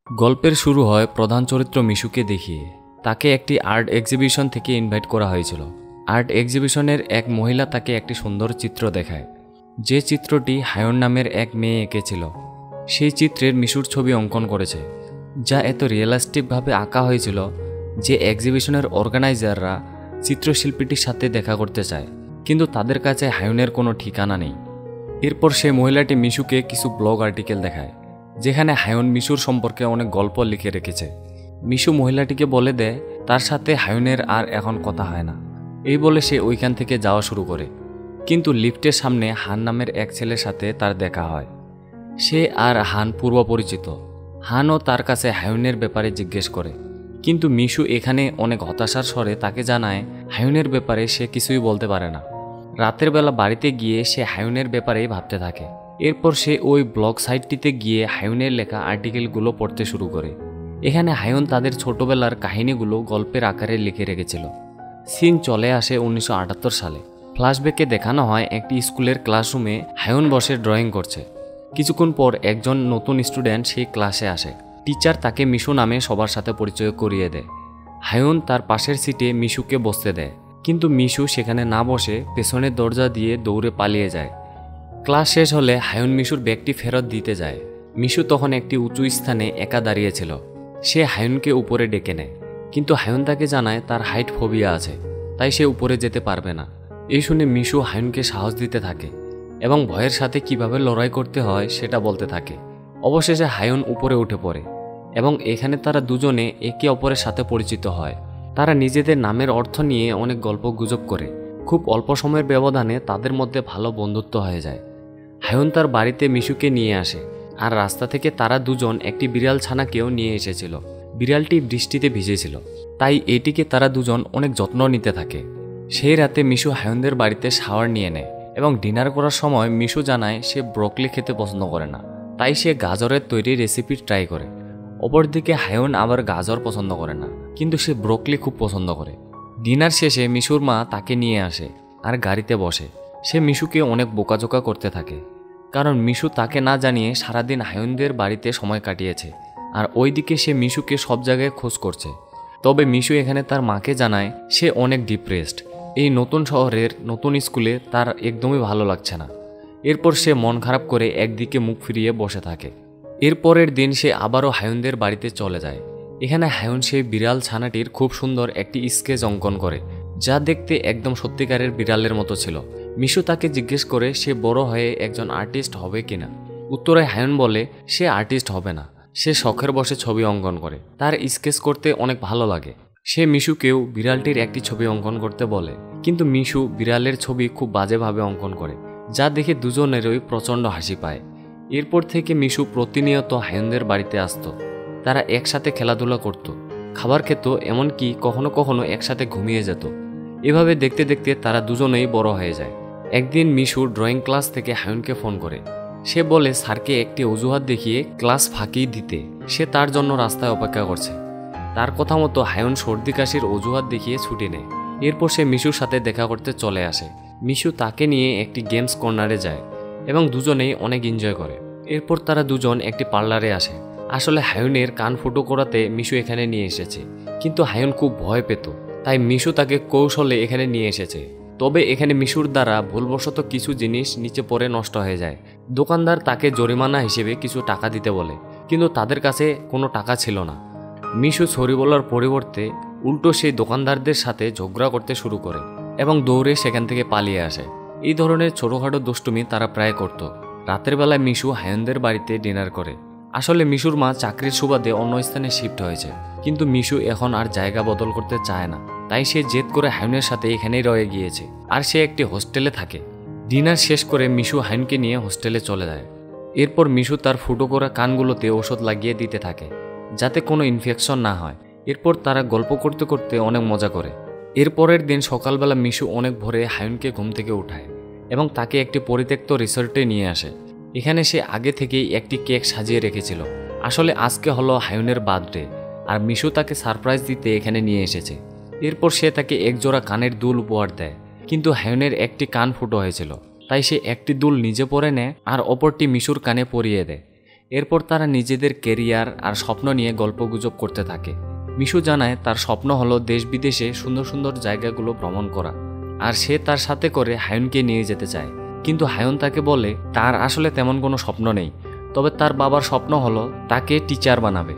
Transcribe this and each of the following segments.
গল্পের শুরু হয় প্রধান চরিত্র মিশুকে দেখিয়ে। তাকে একটি আর্ট এক্সিবিশন থেকে ইনভাইট করা হয়েছিল। আর্ট এক্সিবিশনের এক মহিলা তাকে একটি সুন্দর চিত্র দেখায়, যে চিত্রটি হায়ন নামের এক মেয়ে এঁকেছিল। সেই চিত্রের মিশুর ছবি অঙ্কন করেছে, যা এত রিয়েলিস্টিকভাবে আঁকা হয়েছিল যে এক্সিবিশনের অর্গানাইজাররা চিত্রশিল্পীটির সাথে দেখা করতে চায়, কিন্তু তাদের কাছে হায়নের কোনো ঠিকানা নেই। এরপর সেই মহিলাটি মিশুকে কিছু ব্লগ আর্টিকেল দেখায়, যেখানে হায়ন মিশুর সম্পর্কে অনেক গল্প লিখে রেখেছে। মিশু মহিলাটিকে বলে দেয় তার সাথে হায়নের আর এখন কথা হয় না। এই বলে সে ওইখান থেকে যাওয়া শুরু করে, কিন্তু লিফটের সামনে হান নামের এক ছেলের সাথে তার দেখা হয়। সে আর হান পূর্ব পরিচিত। হানও তার কাছে হায়নের ব্যাপারে জিজ্ঞেস করে, কিন্তু মিশু এখানে অনেক হতাশার স্বরে তাকে জানায় হায়নের ব্যাপারে সে কিছুই বলতে পারে না। রাতের বেলা বাড়িতে গিয়ে সে হায়নের ব্যাপারেই ভাবতে থাকে। এরপর সে ওই ব্লগ সাইটটিতে গিয়ে হায়নের লেখা আর্টিকেলগুলো পড়তে শুরু করে। এখানে হায়ন তাদের ছোটবেলার কাহিনীগুলো গল্পের আকারে লিখে রেখেছিল। সিন চলে আসে 1978 সালে। ফ্ল্যাশব্যাকে দেখানো হয় একটি স্কুলের ক্লাসরুমে হায়ন বসে ড্রয়িং করছে। কিছুক্ষণ পর একজন নতুন স্টুডেন্ট সেই ক্লাসে আসে। টিচার তাকে মিশু নামে সবার সাথে পরিচয় করিয়ে দেয়। হায়ন তার পাশের সিটে মিশুকে বসতে দেয়, কিন্তু মিশু সেখানে না বসে পেছনের দরজা দিয়ে দৌড়ে পালিয়ে যায়। ক্লাস শেষ হলে হায়ন মিশুর ব্যাগটি ফেরত দিতে যায়। মিশু তখন একটি উঁচু স্থানে একা দাঁড়িয়েছিল। সে হায়নকে উপরে ডেকে নেয়, কিন্তু হায়ন তাকে জানায় তার হাইট ফোবিয়া আছে, তাই সে উপরে যেতে পারবে না। এই শুনে মিশু হায়নকে সাহস দিতে থাকে এবং ভয়ের সাথে কিভাবে লড়াই করতে হয় সেটা বলতে থাকে। অবশেষে হায়ন উপরে উঠে পড়ে এবং এখানে তারা দুজনে একে অপরের সাথে পরিচিত হয়। তারা নিজেদের নামের অর্থ নিয়ে অনেক গল্প গুজব করে। খুব অল্প সময়ের ব্যবধানে তাদের মধ্যে ভালো বন্ধুত্ব হয়ে যায়। হায়ন তার বাড়িতে মিশুকে নিয়ে আসে, আর রাস্তা থেকে তারা দুজন একটি বিড়াল ছানাকেও নিয়ে এসেছিল। বিড়ালটি বৃষ্টিতে ভিজেছিল, তাই এটিকে তারা দুজন অনেক যত্ন নিতে থাকে। সেই রাতে মিশু হায়নদের বাড়িতে শাওয়ার নিয়ে নেয় এবং ডিনার করার সময় মিশু জানায় সে ব্রকলি খেতে পছন্দ করে না, তাই সে গাজরের তৈরি রেসিপি ট্রাই করে। অপরদিকে হায়ন আবার গাজর পছন্দ করে না, কিন্তু সে ব্রকলি খুব পছন্দ করে। ডিনার শেষে মিশুর মা তাকে নিয়ে আসে আর গাড়িতে বসে। সে মিশুকে অনেক বোকাজোকা করতে থাকে, কারণ মিশু তাকে না জানিয়ে সারাদিন হায়নদের বাড়িতে সময় কাটিয়েছে, আর ওইদিকে সে মিশুকে সব জায়গায় খোঁজ করছে। তবে মিশু এখানে তার মাকে জানায় সে অনেক ডিপ্রেসড। এই নতুন শহরের নতুন স্কুলে তার একদমই ভালো লাগছে না। এরপর সে মন খারাপ করে একদিকে মুখ ফিরিয়ে বসে থাকে। এরপরের দিন সে আবারও হায়নদের বাড়িতে চলে যায়। এখানে হায়ন সেই বিড়াল ছানাটির খুব সুন্দর একটি স্কেচ অঙ্কন করে, যা দেখতে একদম সত্যিকারের বিড়ালের মতো ছিল। মিশু তাকে জিজ্ঞেস করে সে বড় হয়ে একজন আর্টিস্ট হবে কিনা। উত্তরে হায়ন বলে সে আর্টিস্ট হবে না, সে শখের বসে ছবি অঙ্কন করে, তার স্কেচ করতে অনেক ভালো লাগে। সে মিশুকেও বিড়ালটির একটি ছবি অঙ্কন করতে বলে, কিন্তু মিশু বিড়ালের ছবি খুব বাজেভাবে অঙ্কন করে, যা দেখে দুজনেরই প্রচণ্ড হাসি পায়। এরপর থেকে মিশু প্রতিনিয়ত হায়নদের বাড়িতে আসতো। তারা একসাথে খেলাধুলা করত, খাবার খেত, এমনকি কখনো কখনো একসাথে ঘুমিয়ে যেত। এভাবে দেখতে দেখতে তারা দুজনেই বড় হয়ে যায়। একদিন মিশু ড্রয়িং ক্লাস থেকে হায়নকে ফোন করে। সে বলে স্যারকে একটি অজুহাত দেখিয়ে ক্লাস ফাঁকি দিতে সে তার জন্য রাস্তায় অপেক্ষা করছে। তার কথা মতো হায়ন সর্দি কাশির অজুহাত দেখিয়ে ছুটি নেয়। এরপর সে মিশুর সাথে দেখা করতে চলে আসে। মিশু তাকে নিয়ে একটি গেমস কর্নারে যায় এবং দুজনেই অনেক এনজয় করে। এরপর তারা দুজন একটি পার্লারে আসে। আসলে হায়নের কান ফুটো করাতে মিশু এখানে নিয়ে এসেছে, কিন্তু হায়ন খুব ভয় পেত, তাই মিশু তাকে কৌশলে এখানে নিয়ে এসেছে। তবে এখানে মিশুর দ্বারা ভুলবশত কিছু জিনিস নিচে পড়ে নষ্ট হয়ে যায়। দোকানদার তাকে জরিমানা হিসেবে কিছু টাকা দিতে বলে, কিন্তু তাদের কাছে কোনো টাকা ছিল না। মিশু সরি বলার পরিবর্তে উল্টো সেই দোকানদারদের সাথে ঝগড়া করতে শুরু করে এবং দৌড়ে সেখান থেকে পালিয়ে আসে। এই ধরনের ছোটোখাটো দুষ্টুমি তারা প্রায় করত। রাতের বেলায় মিশু হায়নদের বাড়িতে ডিনার করে। আসলে মিশুর মা চাকরির সুবাদে অন্য স্থানে শিফট হয়েছে, কিন্তু মিশু এখন আর জায়গা বদল করতে চায় না, তাই সে জেদ করে হায়নের সাথে এখানেই রয়ে গিয়েছে, আর সে একটি হোস্টেলে থাকে। ডিনার শেষ করে মিশু হায়নকে নিয়ে হোস্টেলে চলে যায়। এরপর মিশু তার ফুটো করা কানগুলোতে ওষুধ লাগিয়ে দিতে থাকে, যাতে কোনো ইনফেকশন না হয়। এরপর তারা গল্প করতে করতে অনেক মজা করে। এরপরের দিন সকালবেলা মিশু অনেক ভোরে হায়নকে ঘুম থেকে উঠায় এবং তাকে একটি পরিত্যক্ত রিসোর্টে নিয়ে আসে। এখানে সে আগে থেকেই একটি কেক সাজিয়ে রেখেছিল। আসলে আজকে হলো হায়নের বার্থডে, আর মিশু তাকে সারপ্রাইজ দিতে এখানে নিয়ে এসেছে। এরপর সে তাকে একজোড়া কানের দুল উপহার দেয়, কিন্তু হায়নের একটি কান ফুটো হয়েছিল, তাই সে একটি দুল নিজে পরে নেয় আর অপরটি মিশুর কানে পরিয়ে দেয়। এরপর তারা নিজেদের কেরিয়ার আর স্বপ্ন নিয়ে গল্পগুজব করতে থাকে। মিশু জানায় তার স্বপ্ন হলো দেশ বিদেশে সুন্দর সুন্দর জায়গাগুলো ভ্রমণ করা, আর সে তার সাথে করে হায়ুনকে নিয়ে যেতে চায়। কিন্তু হায়ুন তাকে বলে তার আসলে তেমন কোনো স্বপ্ন নেই, তবে তার বাবার স্বপ্ন হলো তাকে টিচার বানাবে।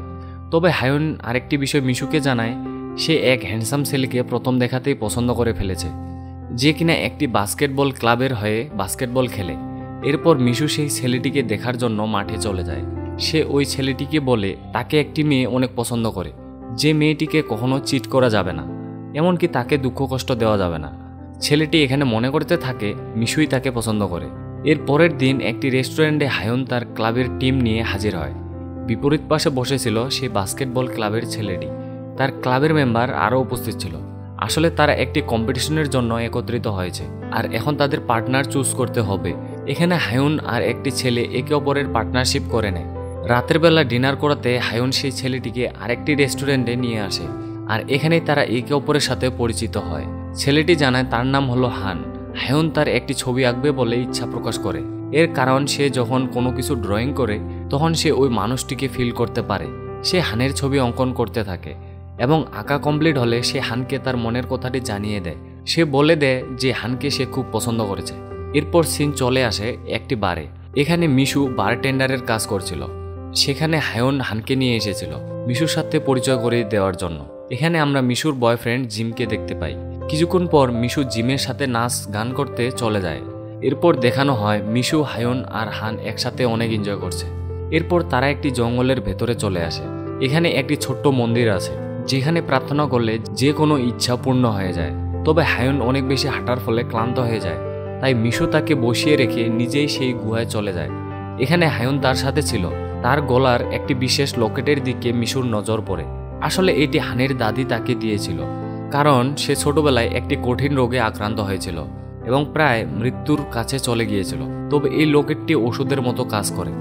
তবে হায়ুন আরেকটি বিষয় মিশুকে জানায়, সে এক হ্যান্ডসাম ছেলেকে প্রথম দেখাতেই পছন্দ করে ফেলেছে, যে কিনা একটি বাস্কেটবল ক্লাবের হয়ে বাস্কেটবল খেলে। এরপর মিশু সেই ছেলেটিকে দেখার জন্য মাঠে চলে যায়। সে ওই ছেলেটিকে বলে তাকে একটি মেয়ে অনেক পছন্দ করে, যে মেয়েটিকে কখনো চিট করা যাবে না, এমনকি তাকে দুঃখ কষ্ট দেওয়া যাবে না। ছেলেটি এখানে মনে করতে থাকে মিশুই তাকে পছন্দ করে। এর পরের দিন একটি রেস্টুরেন্টে হায়ুন তার ক্লাবের টিম নিয়ে হাজির হয়। বিপরীত পাশে বসেছিল সেই বাস্কেটবল ক্লাবের ছেলেটি। তার ক্লাবের মেম্বার আরও উপস্থিত ছিল। আসলে তারা একটি কম্পিটিশনের জন্য একত্রিত হয়েছে, আর এখন তাদের পার্টনার চুজ করতে হবে। এখানে হায়ুন আর একটি ছেলে একে অপরের পার্টনারশিপ করে নেয়। রাতের বেলা ডিনার করাতে হায়ুন সেই ছেলেটিকে আরেকটি রেস্টুরেন্টে নিয়ে আসে, আর এখানেই তারা একে অপরের সাথে পরিচিত হয়। ছেলেটি জানায় তার নাম হলো হান। হায়ুন তার একটি ছবি আঁকবে বলে ইচ্ছা প্রকাশ করে। এর কারণ সে যখন কোনো কিছু ড্রয়িং করে তখন সে ওই মানুষটিকে ফিল করতে পারে। সে হানের ছবি অঙ্কন করতে থাকে এবং আঁকা কমপ্লিট হলে সে হানকে তার মনের কথাটি জানিয়ে দেয়। সে বলে দেয় যে হানকে সে খুব পছন্দ করেছে। এরপর সিন চলে আসে একটি বারে। এখানে মিশু বারটেন্ডারের কাজ করছিল। সেখানে হায়ুন হানকে নিয়ে এসেছিল মিশুর সাথে পরিচয় করিয়ে দেওয়ার জন্য। এখানে আমরা মিশুর বয়ফ্রেন্ড জিমকে দেখতে পাই। কিছুক্ষণ পর মিশু জিমের সাথে নাচ গান করতে চলে যায়। এরপর দেখানো হয় মিশু, হায়ুন আর হান একসাথে অনেক এনজয় করছে। এরপর তারা একটি জঙ্গলের ভেতরে চলে আসে। এখানে একটি ছোট্ট মন্দির আছে, যেখানে প্রার্থনা করলে যে কোনো ইচ্ছা পূর্ণ হয়ে যায়। তবে হায়ুন অনেক বেশি হাঁটার ফলে ক্লান্ত হয়ে যায়, তাই মিশু তাকে বসিয়ে রেখে নিজেই সেই গুহায় চলে যায়। এখানে হায়ুন তার সাথে ছিল। তার গলার একটি বিশেষ লকেটের দিকে মিশুর নজর পড়ে। আসলে এটি হানের দাদি তাকে দিয়েছিল, কারণ সে ছোটবেলায় একটি কঠিন রোগে আক্রান্ত হয়েছিল এবং প্রায় মৃত্যুর কাছে চলে গিয়েছিল। তবে এই লকেটটি ওষুধের মতো কাজ করে।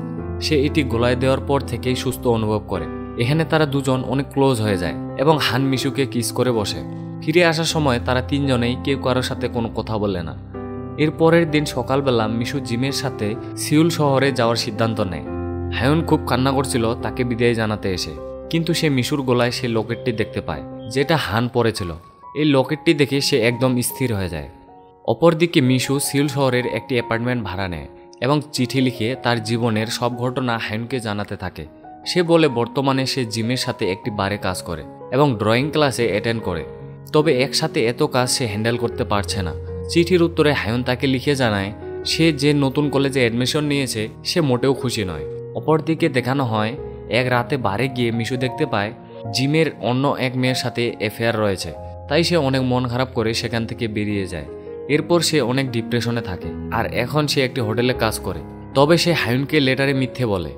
সে এটি গলায় দেওয়ার পর থেকেই সুস্থ অনুভব করে। এখানে তারা দুজন অনেক ক্লোজ হয়ে যায় এবং হান মিশুকে কিস করে বসে। ফিরে আসার সময় তারা তিনজনেই কেউ কারোর সাথে কোনো কথা বলে না। এর পরের দিন সকালবেলা মিশু জিমের সাথে সিউল শহরে যাওয়ার সিদ্ধান্ত নেয়। হায়ুন খুব কান্না করছিল তাকে বিদায় জানাতে এসে, কিন্তু সে মিশুর গলায় সে লকেটটি দেখতে পায়, যেটা হান পরেছিল। এই লকেটটি দেখে সে একদম স্থির হয়ে যায়। অপরদিকে মিশু সিউল শহরের একটি অ্যাপার্টমেন্ট ভাড়া নেয় এবং চিঠি লিখে তার জীবনের সব ঘটনা হায়ুনকে জানাতে থাকে। সে বলে বর্তমানে সে জিমের সাথে একটি বারে কাজ করে এবং ড্রয়িং ক্লাসে অ্যাটেন্ড করে, তবে একসাথে এত কাজ সে হ্যান্ডেল করতে পারছে না। চিঠির উত্তরে হায়ুন তাকে লিখে জানায় সে যে নতুন কলেজে অ্যাডমিশন নিয়েছে সে মোটেও খুশি নয়। অপরদিকে দেখানো হয় এক রাতে বারে গিয়ে মিশু দেখতে পায় জিমের অন্য এক মেয়ের সাথে অ্যাফেয়ার রয়েছে, তাই সে অনেক মন খারাপ করে সেখান থেকে বেরিয়ে যায়। এরপর সে অনেক ডিপ্রেশনে থাকে আর এখন সে একটি হোটেলে কাজ করে। তবে সে হায়ুনকে লেটারে মিথ্যে বলে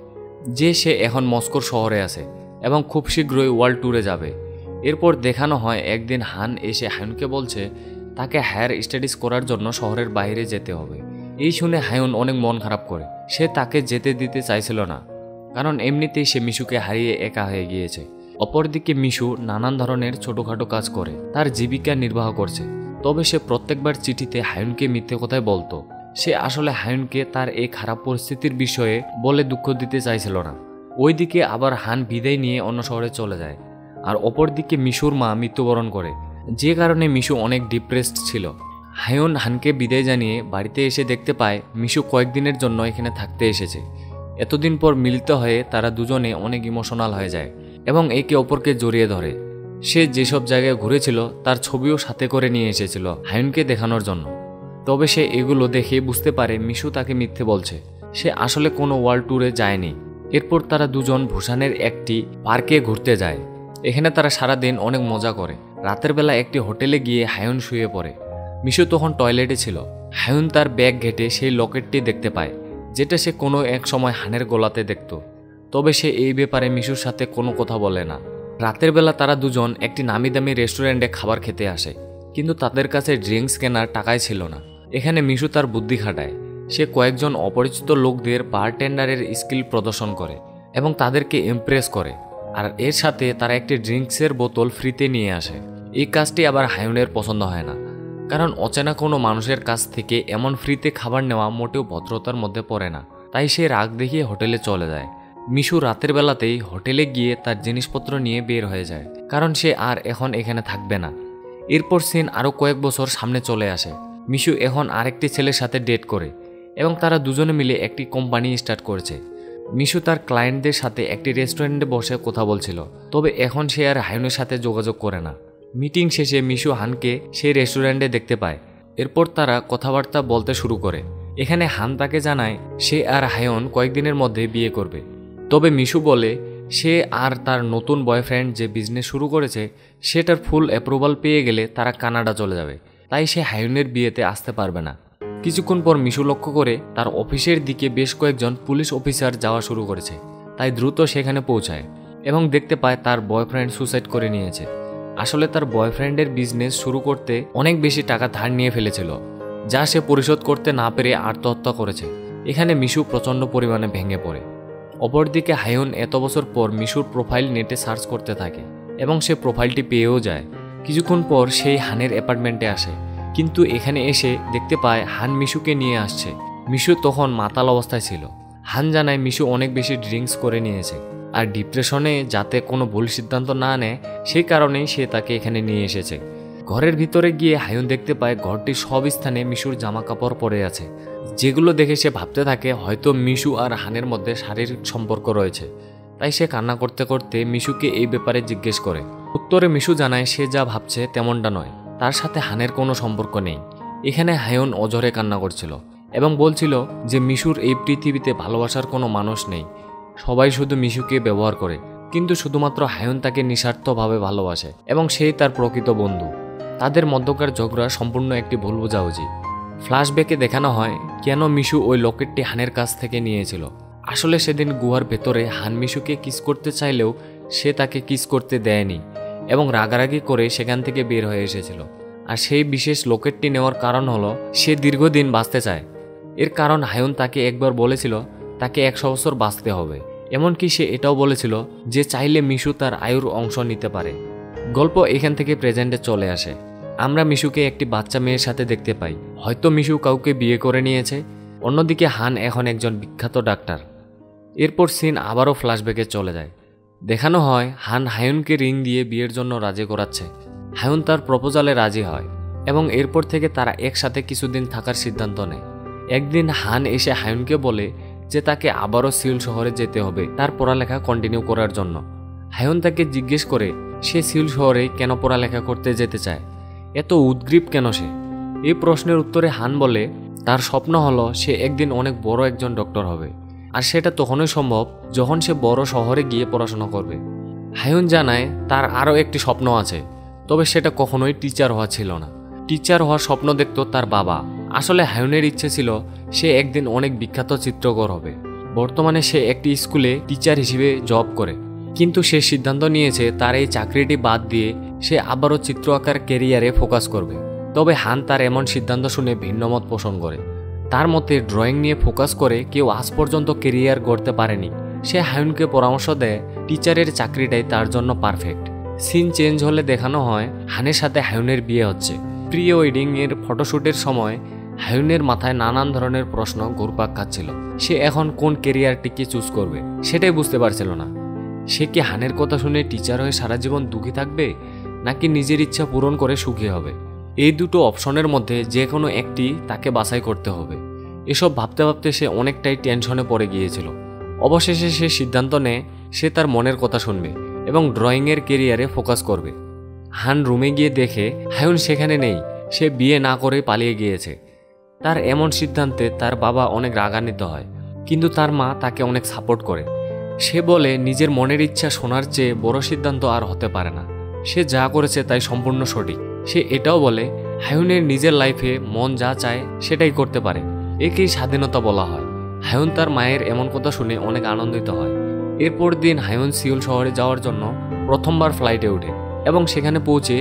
যে সে এখন মস্কোর শহরে আছে এবং খুব শীঘ্রই ওয়ার্ল্ড ট্যুরে যাবে। এরপর দেখানো হয় একদিন হান এসে হায়ুনকে বলছে তাকে হায়ার স্টাডিজ করার জন্য শহরের বাইরে যেতে হবে। এই শুনে হায়ুন অনেক মন খারাপ করে। সে তাকে যেতে দিতে চাইছিল না, কারণ এমনিতেই সে মিশুকে হারিয়ে একা হয়ে গিয়েছে। অপরদিকে মিশু নানান ধরনের ছোটখাটো কাজ করে তার জীবিকা নির্বাহ করছে। তবে সে প্রত্যেকবার চিঠিতে হায়ুনকে মিথ্যে কথাই বলতো। সে আসলে হায়ুনকে তার এই খারাপ পরিস্থিতির বিষয়ে বলে দুঃখ দিতে চাইছিল না। ওইদিকে আবার হান বিদায় নিয়ে অন্য শহরে চলে যায়, আর অপরদিকে মিশুর মা মৃত্যুবরণ করে, যে কারণে মিশু অনেক ডিপ্রেসড ছিল। হায়ুন হানকে বিদায় জানিয়ে বাড়িতে এসে দেখতে পায় মিশু কয়েকদিনের জন্য এখানে থাকতে এসেছে। এতদিন পর মিলিত হয়ে তারা দুজনে অনেক ইমোশনাল হয়ে যায় এবং একে অপরকে জড়িয়ে ধরে। সে যেসব জায়গায় ঘুরেছিল তার ছবিও সাথে করে নিয়ে এসেছিল হায়ুনকে দেখানোর জন্য। তবে সে এগুলো দেখে বুঝতে পারে মিশু তাকে মিথ্যে বলছে, সে আসলে কোনো ওয়ার্ল্ড ট্যুরে যায়নি। এরপর তারা দুজন ভুসানের একটি পার্কে ঘুরতে যায়। এখানে তারা সারাদিন অনেক মজা করে। রাতের বেলা একটি হোটেলে গিয়ে হায়ুন শুয়ে পড়ে। মিশু তখন টয়লেটে ছিল। হায়ুন তার ব্যাগ ঘেটে সেই লকেটটি দেখতে পায়, যেটা সে কোনো এক সময় হানের গলাতে দেখত। তবে সে এই ব্যাপারে মিশুর সাথে কোনো কথা বলে না। রাতের বেলা তারা দুজন একটি নামি দামি রেস্টুরেন্টে খাবার খেতে আসে, কিন্তু তাদের কাছে ড্রিঙ্কস কেনার টাকাই ছিল না। এখানে মিশু তার বুদ্ধি খাটায়। সে কয়েকজন অপরিচিত লোকদের বারটেন্ডারের স্কিল প্রদর্শন করে এবং তাদেরকে ইমপ্রেস করে, আর এর সাথে তারা একটি ড্রিঙ্কসের বোতল ফ্রিতে নিয়ে আসে। এই কাজটি আবার হায়ুনের পছন্দ হয় না, কারণ অচেনা কোনো মানুষের কাছ থেকে এমন ফ্রিতে খাবার নেওয়া মোটেও ভদ্রতার মধ্যে পড়ে না। তাই সে রাগ দেখিয়ে হোটেলে চলে যায়। মিশু রাতের বেলাতেই হোটেলে গিয়ে তার জিনিসপত্র নিয়ে বের হয়ে যায়, কারণ সে আর এখন এখানে থাকবে না। এরপর সিন আরও কয়েক বছর সামনে চলে আসে। মিশু এখন আরেকটি ছেলের সাথে ডেট করে এবং তারা দুজনে মিলে একটি কোম্পানি স্টার্ট করেছে। মিশু তার ক্লায়েন্টদের সাথে একটি রেস্টুরেন্টে বসে কথা বলছিল, তবে এখন সে আর হায়ুনের সাথে যোগাযোগ করে না। মিটিং শেষে মিশু হানকে সেই রেস্টুরেন্টে দেখতে পায়। এরপর তারা কথাবার্তা বলতে শুরু করে। এখানে হান তাকে জানায় সে আর হায়ন কয়েকদিনের মধ্যে বিয়ে করবে। তবে মিশু বলে সে আর তার নতুন বয়ফ্রেন্ড যে বিজনেস শুরু করেছে সেটার ফুল অ্যাপ্রুভাল পেয়ে গেলে তারা কানাডা চলে যাবে, তাই সে হায়ুনের বিয়েতে আসতে পারবে না। কিছুক্ষণ পর মিশু লক্ষ্য করে তার অফিসের দিকে বেশ কয়েকজন পুলিশ অফিসার যাওয়া শুরু করেছে, তাই দ্রুত সেখানে পৌঁছায় এবং দেখতে পায় তার বয়ফ্রেন্ড সুসাইড করে নিয়েছে। আসলে তার বয়ফ্রেন্ডের বিজনেস শুরু করতে অনেক বেশি টাকা ধার নিয়ে ফেলেছিল, যা সে পরিশোধ করতে না পেরে আত্মহত্যা করেছে। এখানে মিশু প্রচণ্ড পরিমাণে ভেঙে পড়ে। অপরদিকে হায়ুন এত বছর পর মিশুর প্রোফাইল নেটে সার্চ করতে থাকে এবং সে প্রোফাইলটি পেয়েও যায়। কিছুক্ষণ পর সেই হানের অ্যাপার্টমেন্টে আসে, কিন্তু এখানে এসে দেখতে পায় হান মিশুকে নিয়ে আসছে। মিশু তখন মাতাল অবস্থায় ছিল। হান জানায় মিশু অনেক বেশি ড্রিঙ্কস করে নিয়েছে আর ডিপ্রেশনে যাতে কোনো ভুল সিদ্ধান্ত না নেয় সেই কারণেই সে তাকে এখানে নিয়ে এসেছে। ঘরের ভিতরে গিয়ে হায়ুন দেখতে পায় ঘরটির সব স্থানে মিশুর জামা কাপড় পরে আছে, যেগুলো দেখে সে ভাবতে থাকে হয়তো মিশু আর হানের মধ্যে শারীরিক সম্পর্ক রয়েছে। তাই সে কান্না করতে করতে মিশুকে এই ব্যাপারে জিজ্ঞেস করে। উত্তরে মিশু জানায় সে যা ভাবছে তেমনটা নয়, তার সাথে হানের কোনো সম্পর্ক নেই। এখানে হায়ুন অঝরে কান্না করছিল এবং বলছিল যে মিশুর এই পৃথিবীতে ভালোবাসার কোনো মানুষ নেই, সবাই শুধু মিশুকে ব্যবহার করে, কিন্তু শুধুমাত্র হায়ুন তাকে নিঃস্বার্থভাবে ভালোবাসে এবং সেই তার প্রকৃত বন্ধু। তাদের মধ্যকার ঝগড়া সম্পূর্ণ একটি ভুল বোঝাবুঝি। ফ্ল্যাশব্যাকে দেখানো হয় কেন মিশু ওই লকেটটি হানের কাছ থেকে নিয়েছিল। আসলে সেদিন গুহার ভেতরে হান মিশুকে কিস করতে চাইলেও সে তাকে কিস করতে দেয়নি এবং রাগারাগি করে সেখান থেকে বের হয়ে এসেছিল। আর সেই বিশেষ লকেটটি নেওয়ার কারণ হলো সে দীর্ঘদিন বাঁচতে চায়। এর কারণ হায়ুন তাকে একবার বলেছিল তাকে 100 বছর বাঁচতে হবে, এমনকি সে এটাও বলেছিল যে চাইলে মিশু তার আয়ুর অংশ নিতে পারে। গল্প এখান থেকে প্রেজেন্টে চলে আসে। আমরা মিশুকে একটি বাচ্চা মেয়ের সাথে দেখতে পাই, হয়তো মিশু কাউকে বিয়ে করে নিয়েছে। অন্যদিকে হান এখন একজন বিখ্যাত ডাক্তার। এরপর সিন আবারও ফ্ল্যাশব্যাকে চলে যায়। দেখানো হয় হান হায়ুনকে রিং দিয়ে বিয়ের জন্য রাজি করাচ্ছে। হায়ুন তার প্রপোজালে রাজি হয় এবং এরপর থেকে তারা একসাথে কিছুদিন থাকার সিদ্ধান্ত নেয়। একদিন হান এসে হায়ুনকে বলে যে তাকে আবারও সিউল শহরে যেতে হবে তার পড়ালেখা কন্টিনিউ করার জন্য। হায়ুন তাকে জিজ্ঞেস করে সে সিউল শহরে কেন পড়ালেখা করতে যেতে চায়, এত উদ্গ্রীব কেন সে। এই প্রশ্নের উত্তরে হান বলে তার স্বপ্ন হলো সে একদিন অনেক বড় একজন ডক্টর হবে, আর সেটা তখনই সম্ভব যখন সে বড় শহরে গিয়ে পড়াশোনা করবে। হায়ুন জানায় তার আরও একটি স্বপ্ন আছে, তবে সেটা কখনোই টিচার হওয়া ছিল না। টিচার হওয়ার স্বপ্ন দেখত তার বাবা। আসলে হায়ুনের ইচ্ছে ছিল সে একদিন অনেক বিখ্যাত চিত্রকর হবে। বর্তমানে সে একটি স্কুলে টিচার হিসেবে জব করে, কিন্তু সে সিদ্ধান্ত নিয়েছে তার এই চাকরিটি বাদ দিয়ে সে আবারও চিত্র আঁকার ক্যারিয়ারে ফোকাস করবে। তবে হান তার এমন সিদ্ধান্ত শুনে ভিন্নমত পোষণ করে। তার মতে ড্রয়িং নিয়ে ফোকাস করে কেউ আজ পর্যন্ত ক্যারিয়ার গড়তে পারেনি। সে হায়ুনকে পরামর্শ দেয় টিচারের চাকরিটাই তার জন্য পারফেক্ট। সিন চেঞ্জ হলে দেখানো হয় হানের সাথে হায়ুনের বিয়ে হচ্ছে। প্রি ওয়েডিং এর ফটোশ্যুটের সময় হায়ুনের মাথায় নানান ধরনের প্রশ্ন ঘুরপাক খাচ্ছিল। সে এখন কোন ক্যারিয়ারটিকে চুজ করবে সেটাই বুঝতে পারছিল না। সে কি হানের কথা শুনে টিচার হয়ে সারা জীবন দুঃখী থাকবে, নাকি নিজের ইচ্ছা পূরণ করে সুখী হবে? এই দুটো অপশনের মধ্যে যে কোনো একটি তাকে বাছাই করতে হবে। এসব ভাবতে ভাবতে সে অনেকটাই টেনশনে পড়ে গিয়েছিল। অবশেষে সে সিদ্ধান্ত নেয় সে তার মনের কথা শুনবে এবং ড্রয়িংয়ের ক্যারিয়ারে ফোকাস করবে। হান রুমে গিয়ে দেখে হায়ুন সেখানে নেই, সে বিয়ে না করে পালিয়ে গিয়েছে। তার এমন সিদ্ধান্তে তার বাবা অনেক রাগান্বিত হয়, কিন্তু তার মা তাকে অনেক সাপোর্ট করে। সে বলে নিজের মনের ইচ্ছা শোনার চেয়ে বড় সিদ্ধান্ত আর হতে পারে না। সে যা করেছে তাই সম্পূর্ণ সঠিক। সে এটাও বলে হায়ুনের নিজের লাইফে মন যা চায় সেটাই করতে পারে, একেই স্বাধীনতা বলা হয়। হায়ুন তার মায়ের এমন কথা শুনে অনেক আনন্দিত হয়। এরপর দিন হায়ুন সিউল শহরে যাওয়ার জন্য প্রথমবার ফ্লাইটে ওঠে এবং সেখানে পৌঁছে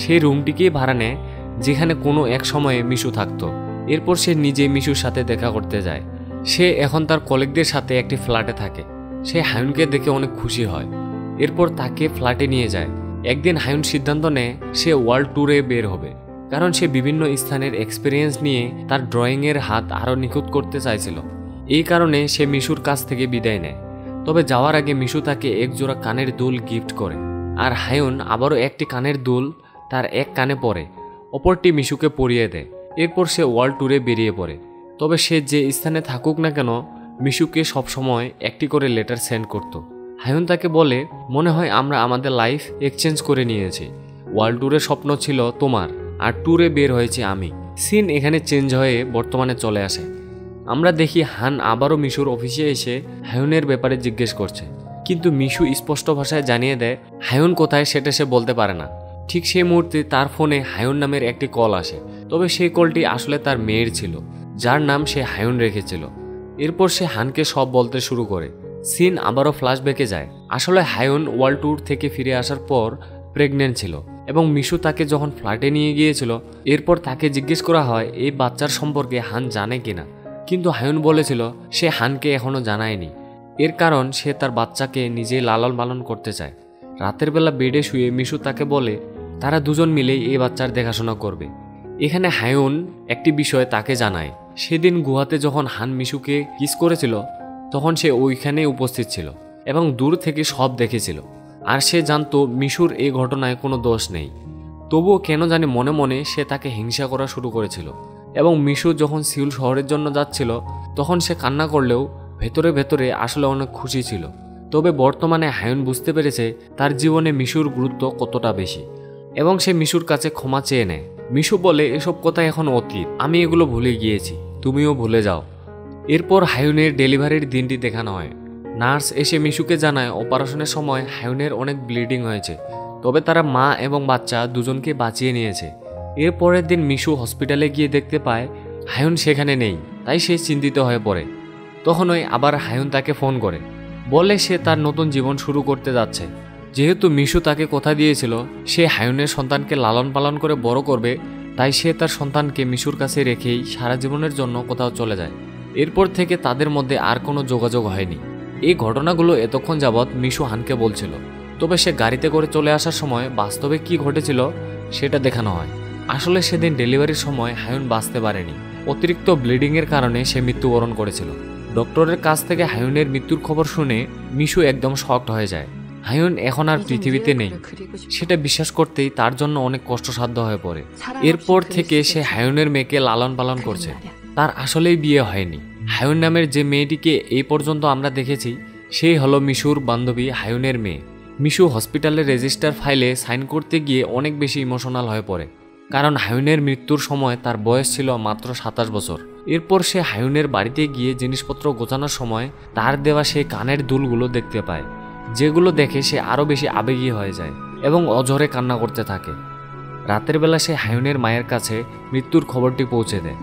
সেই রুমটিকেই ভাড়া নেয় যেখানে কোনো এক সময়ে মিশু থাকতো। এরপর সে নিজে মিশুর সাথে দেখা করতে যায়। সে এখন তার কলিগদের সাথে একটি ফ্ল্যাটে থাকে। সে হায়ুনকে দেখে অনেক খুশি হয়। এরপর তাকে ফ্ল্যাটে নিয়ে যায়। একদিন হায়ুন সিদ্ধান্ত নেয় সে ওয়ার্ল্ড ট্যুরে বের হবে, কারণ সে বিভিন্ন স্থানের এক্সপিরিয়েন্স নিয়ে তার ড্রয়িংয়ের হাত আরও নিখুঁত করতে চাইছিল। এই কারণে সে মিশুর কাছ থেকে বিদায় নেয়। তবে যাওয়ার আগে মিশু তাকে এক জোড়া কানের দুল গিফট করে, আর হায়ুন আবারও একটি কানের দুল তার এক কানে পরে, অপরটি মিশুকে পরিয়ে দেয়। এরপর সে ওয়ার্ল্ড ট্যুরে বেরিয়ে পড়ে। তবে সে যে স্থানে থাকুক না কেন, মিশুকে সবসময় একটি করে লেটার সেন্ড করত। হায়ুন তাকে বলে, মনে হয় আমরা আমাদের লাইফ এক্সচেঞ্জ করে নিয়েছি। ওয়ার্ল্ড ট্যুরের স্বপ্ন ছিল তোমার, আর ট্যুরে বের হয়েছে আমি। সিন এখানে চেঞ্জ হয়ে বর্তমানে চলে আসে। আমরা দেখি হান আবারও মিশুর অফিসে এসে হায়ুনের ব্যাপারে জিজ্ঞেস করছে, কিন্তু মিশু স্পষ্ট ভাষায় জানিয়ে দেয় হায়ুন কোথায় সেটা সে বলতে পারে না। ঠিক সেই মুহূর্তে তার ফোনে হায়ুন নামের একটি কল আসে। তবে সেই কলটি আসলে তার মেয়ের ছিল, যার নাম সে হায়ুন রেখেছিল। এরপর সে হানকে সব বলতে শুরু করে। সিন আবারও ফ্ল্যাশব্যাকে যায়। আসলে হায়ুন ওয়ার্ল্ড ট্যুর থেকে ফিরে আসার পর প্রেগনেন্ট ছিল, এবং মিশু তাকে যখন ফ্ল্যাটে নিয়ে গিয়েছিল, এরপর তাকে জিজ্ঞেস করা হয় এই বাচ্চার সম্পর্কে হান জানে কিনা। কিন্তু হায়ুন বলেছিল সে হানকে এখনো জানায়নি। এর কারণ সে তার বাচ্চাকে নিজেই লালন পালন করতে চায়। রাতের বেলা বেডে শুয়ে মিশু তাকে বলে তারা দুজন মিলেই এই বাচ্চার দেখাশোনা করবে। এখানে হায়ুন একটি বিষয় তাকে জানায়, সেদিন গুহাতে যখন হান মিশুকে কিস করেছিল তখন সে ওইখানে উপস্থিত ছিল এবং দূর থেকে সব দেখেছিল। আর সে জানতো মিশুর এই ঘটনায় কোনো দোষ নেই। তবুও কেন জানি মনে মনে সে তাকে হিংসা করা শুরু করেছিল। এবং মিশু যখন সিউল শহরের জন্য যাচ্ছিল তখন সে কান্না করলেও ভেতরে ভেতরে আসলে অনেক খুশি ছিল। তবে বর্তমানে হায়ুন বুঝতে পেরেছে তার জীবনে মিশুর গুরুত্ব কতটা বেশি, এবং সে মিশুর কাছে ক্ষমা চেয়ে নেয়। মিশু বলে এসব কথা এখন অতীত, আমি এগুলো ভুলে গিয়েছি, তুমিও ভুলে যাও। এরপর হায়ুনের ডেলিভারির দিনটি দেখানো হয়। নার্স এসে মিশুকে জানায় অপারেশনের সময় হায়ুনের অনেক ব্লিডিং হয়েছে, তবে তারা মা এবং বাচ্চা দুজনকে বাঁচিয়ে নিয়েছে। এর পরের দিন মিশু হসপিটালে গিয়ে দেখতে পায় হায়ুন সেখানে নেই, তাই সে চিন্তিত হয়ে পড়ে। তখনই আবার হায়ুন তাকে ফোন করে, বলে সে তার নতুন জীবন শুরু করতে যাচ্ছে। যেহেতু মিশু তাকে কথা দিয়েছিল সে হায়ুনের সন্তানকে লালন পালন করে বড় করবে, তাই সে তার সন্তানকে মিশুর কাছে রেখেই সারা জীবনের জন্য কোথাও চলে যায়। এরপর থেকে তাদের মধ্যে আর কোনো যোগাযোগ হয়নি। এই ঘটনাগুলো এতক্ষণ যাবৎ মিশু হানকে বলছিল। তবে সে গাড়িতে করে চলে আসার সময় বাস্তবে কি ঘটেছিল সেটা দেখানো হয়। আসলে সেদিন ডেলিভারির সময় হায়ুন বাঁচতে পারেনি। অতিরিক্ত ব্লিডিংয়ের কারণে সে মৃত্যুবরণ করেছিল। ডক্টরের কাছ থেকে হায়ুনের মৃত্যুর খবর শুনে মিশু একদম শকড হয়ে যায়। হায়ুন এখন আর পৃথিবীতে নেই সেটা বিশ্বাস করতেই তার জন্য অনেক কষ্টসাধ্য হয়ে পড়ে। এরপর থেকে সে হায়ুনের মেয়েকে লালন পালন করছে। তার আসলেই বিয়ে হয়নি। হায়ুন নামের যে মেয়েটিকে এই পর্যন্ত আমরা দেখেছি সেই হলো মিশুর বান্ধবী হায়ুনের মেয়ে। মিশু হসপিটালের রেজিস্টার ফাইলে সাইন করতে গিয়ে অনেক বেশি ইমোশনাল হয়ে পড়ে, কারণ হায়ুনের মৃত্যুর সময় তার বয়স ছিল মাত্র 27 বছর। এরপর সে হায়ুনের বাড়িতে গিয়ে জিনিসপত্র গোছানোর সময় তার দেওয়া সেই কানের দুলগুলো দেখতে পায়, যেগুলো দেখে সে আরও বেশি আবেগী হয়ে যায় এবং অঝরে কান্না করতে থাকে। রাতের বেলা সে হায়ুনের মায়ের কাছে মৃত্যুর খবরটি পৌঁছে দেয়।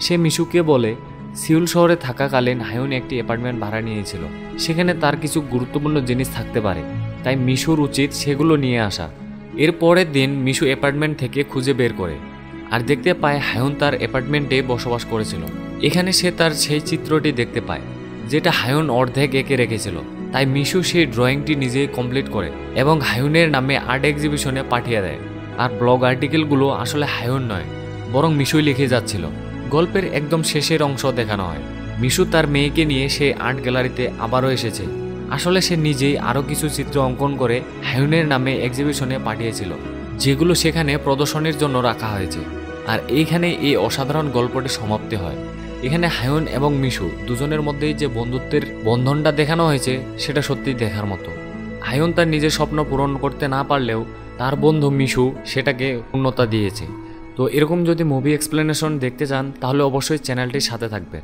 সে মিশুকে বলে সিউল শহরে থাকাকালীন হায়ুন একটি অ্যাপার্টমেন্ট ভাড়া নিয়েছিল, সেখানে তার কিছু গুরুত্বপূর্ণ জিনিস থাকতে পারে, তাই মিশুর উচিত সেগুলো নিয়ে আসা। এর পরের দিন মিশু অ্যাপার্টমেন্ট থেকে খুঁজে বের করে আর দেখতে পায় হায়ুন তার অ্যাপার্টমেন্টে বসবাস করেছিল। এখানে সে তার সেই চিত্রটি দেখতে পায় যেটা হায়ুন অর্ধেক এঁকে রেখেছিল। তাই মিশু সেই ড্রয়িংটি নিজেই কমপ্লিট করে এবং হায়ুনের নামে আর্ট এক্সিবিশনে পাঠিয়ে দেয়। আর ব্লগ আর্টিকেলগুলো আসলে হায়ুন নয়, বরং মিশুই লিখে যাচ্ছিল। গল্পের একদম শেষের অংশ দেখানো হয় মিশু তার মেয়েকে নিয়ে সে আর্ট গ্যালারিতে আবারও এসেছে। আসলে সে নিজেই আরও কিছু চিত্র অঙ্কন করে হায়ুনের নামে এক্সিবিশনে পাঠিয়েছিল, যেগুলো সেখানে প্রদর্শনীর জন্য রাখা হয়েছে। আর এইখানে এই অসাধারণ গল্পটি সমাপ্তি হয়। এখানে হায়ুন এবং মিশু দুজনের মধ্যেই যে বন্ধুত্বের বন্ধনটা দেখানো হয়েছে সেটা সত্যিই দেখার মতো। হায়ুন তার নিজের স্বপ্ন পূরণ করতে না পারলেও তার বন্ধু মিশু সেটাকে পূর্ণতা দিয়েছে। তো এরকম যদি মুভি এক্সপ্লেনেশন দেখতে চান তাহলে অবশ্যই চ্যানেলটির সাথে থাকবে।